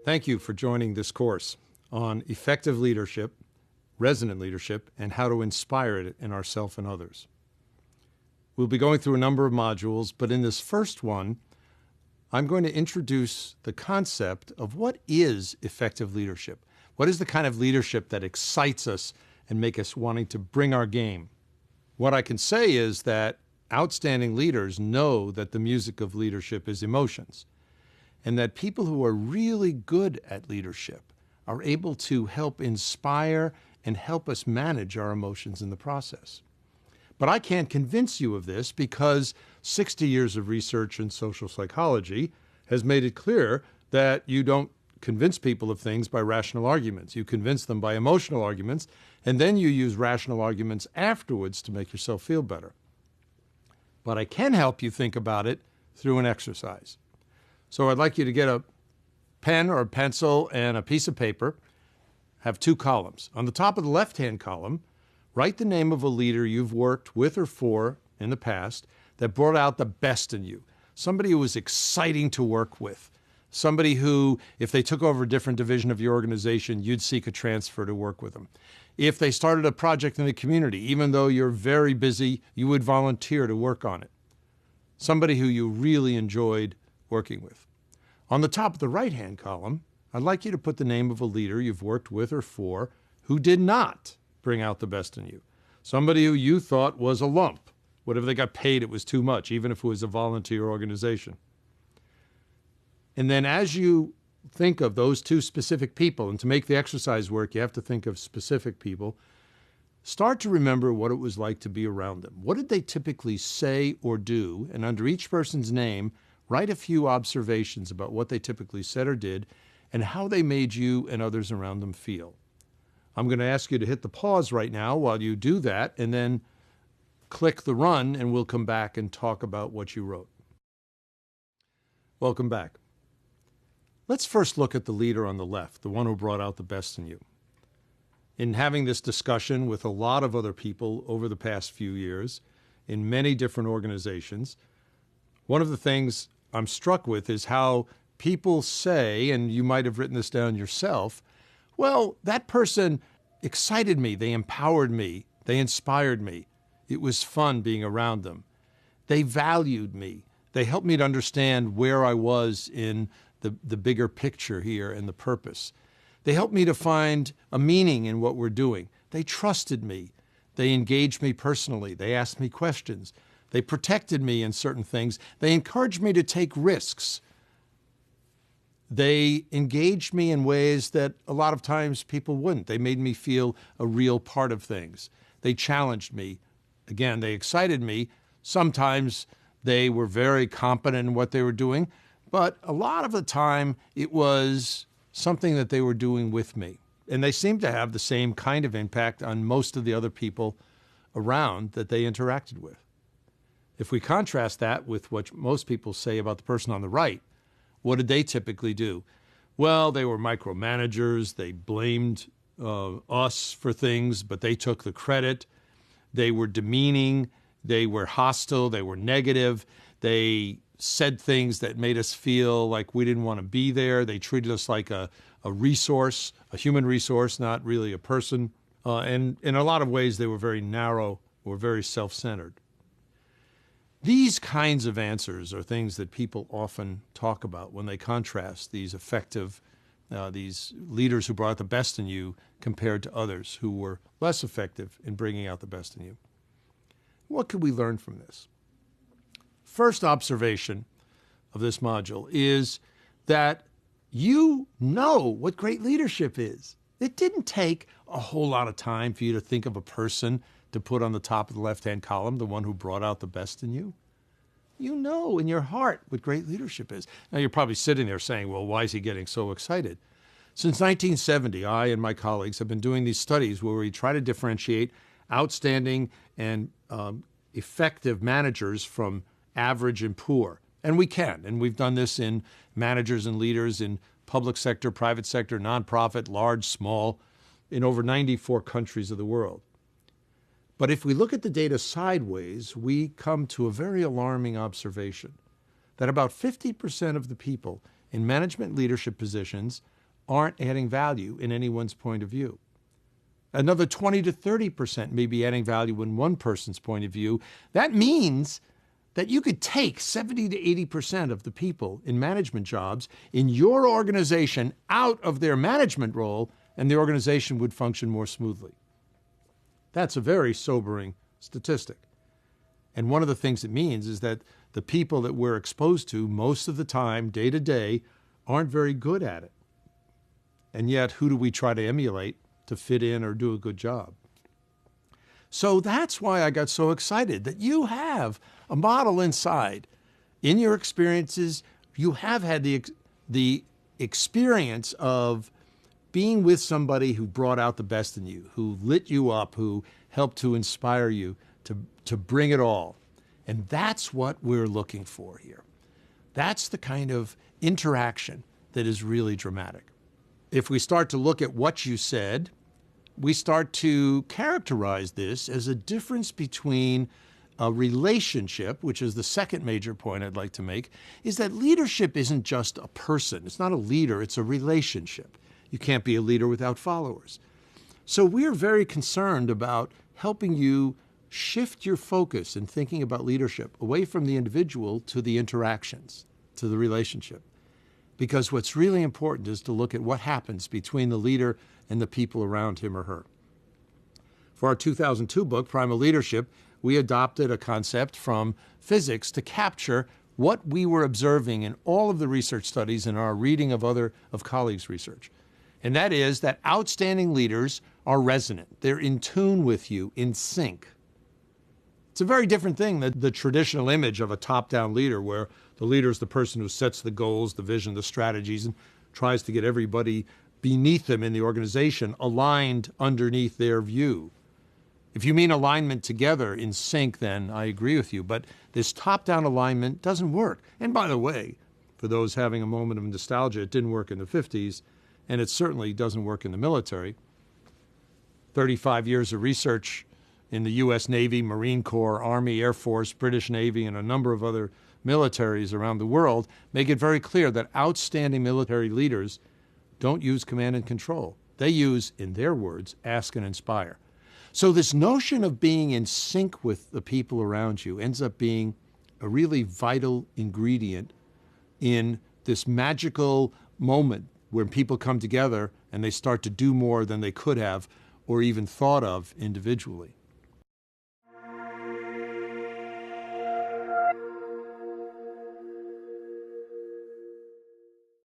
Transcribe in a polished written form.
Thank you for joining this course on effective leadership, resonant leadership, and how to inspire it in ourselves and others. We'll be going through a number of modules, but in this first one, I'm going to introduce the concept of what is effective leadership. What is the kind of leadership that excites us and make us wanting to bring our game? What I can say is that outstanding leaders know that the music of leadership is emotions, and that people who are really good at leadership are able to help inspire and help us manage our emotions in the process. But I can't convince you of this because 60 years of research in social psychology has made it clear that you don't convince people of things by rational arguments. You convince them by emotional arguments, and then you use rational arguments afterwards to make yourself feel better. But I can help you think about it through an exercise. So I'd like you to get a pen or a pencil and a piece of paper. Have two columns. On the top of the left-hand column, write the name of a leader you've worked with or for in the past that brought out the best in you. Somebody who was exciting to work with. Somebody who, if they took over a different division of your organization, you'd seek a transfer to work with them. If they started a project in the community, even though you're very busy, you would volunteer to work on it. Somebody who you really enjoyed working with. On the top of the right-hand column, I'd like you to put the name of a leader you've worked with or for who did not bring out the best in you. Somebody who you thought was a lump. Whatever they got paid, it was too much, even if it was a volunteer organization. And then as you think of those two specific people, and to make the exercise work, you have to think of specific people, start to remember what it was like to be around them. What did they typically say or do? And under each person's name, write a few observations about what they typically said or did and how they made you and others around them feel. I'm going to ask you to hit the pause right now while you do that, and then click the run, and we'll come back and talk about what you wrote. Welcome back. Let's first look at the leader on the left, the one who brought out the best in you. In having this discussion with a lot of other people over the past few years in many different organizations, one of the things I'm struck with is how people say, and you might have written this down yourself, well, that person excited me, they empowered me, they inspired me. It was fun being around them. They valued me. They helped me to understand where I was in the bigger picture here and the purpose. They helped me to find a meaning in what we're doing. They trusted me. They engaged me personally. They asked me questions. They protected me in certain things. They encouraged me to take risks. They engaged me in ways that a lot of times people wouldn't. They made me feel a real part of things. They challenged me. Again, they excited me. Sometimes they were very competent in what they were doing, but a lot of the time it was something that they were doing with me. And they seemed to have the same kind of impact on most of the other people around that they interacted with. If we contrast that with what most people say about the person on the right, what did they typically do? Well, they were micromanagers. They blamed us for things, but they took the credit. They were demeaning. They were hostile. They were negative. They said things that made us feel like we didn't want to be there. They treated us like a resource, a human resource, not really a person. And in a lot of ways, they were very narrow or very self-centered. These kinds of answers are things that people often talk about when they contrast these effective, these leaders who brought the best in you compared to others who were less effective in bringing out the best in you. What could we learn from this? First observation of this module is that you know what great leadership is. It didn't take a whole lot of time for you to think of a person to put on the top of the left-hand column, the one who brought out the best in you. You know in your heart what great leadership is. Now, you're probably sitting there saying, well, why is he getting so excited? Since 1970, I and my colleagues have been doing these studies where we try to differentiate outstanding and effective managers from average and poor. And we can. And we've done this in managers and leaders in public sector, private sector, nonprofit, large, small, in over 94 countries of the world. But if we look at the data sideways, we come to a very alarming observation that about 50% of the people in management leadership positions aren't adding value in anyone's point of view. Another 20 to 30% may be adding value in one person's point of view. That means that you could take 70 to 80% of the people in management jobs in your organization out of their management role, and the organization would function more smoothly. That's a very sobering statistic. And one of the things it means is that the people that we're exposed to most of the time, day to day, aren't very good at it. And yet, who do we try to emulate to fit in or do a good job? So that's why I got so excited that you have a model inside. In your experiences, you have had the experience of being with somebody who brought out the best in you, who lit you up, who helped to inspire you to bring it all. And that's what we're looking for here. That's the kind of interaction that is really dramatic. If we start to look at what you said, we start to characterize this as a difference between a relationship, which is the second major point I'd like to make, is that leadership isn't just a person. It's not a leader, it's a relationship. You can't be a leader without followers. So we're very concerned about helping you shift your focus in thinking about leadership away from the individual to the interactions, to the relationship. Because what's really important is to look at what happens between the leader and the people around him or her. For our 2002 book, Primal Leadership, we adopted a concept from physics to capture what we were observing in all of the research studies and our reading of colleagues' research. And that is that outstanding leaders are resonant. They're in tune with you, in sync. It's a very different thing than the traditional image of a top-down leader, where the leader is the person who sets the goals, the vision, the strategies, and tries to get everybody beneath them in the organization aligned underneath their view. If you mean alignment together in sync, then I agree with you. But this top-down alignment doesn't work. And by the way, for those having a moment of nostalgia, it didn't work in the 50s, and it certainly doesn't work in the military. 35 years of research in the U.S. Navy, Marine Corps, Army, Air Force, British Navy, and a number of other militaries around the world make it very clear that outstanding military leaders don't use command and control. They use, in their words, ask and inspire. So this notion of being in sync with the people around you ends up being a really vital ingredient in this magical moment where people come together and they start to do more than they could have or even thought of individually.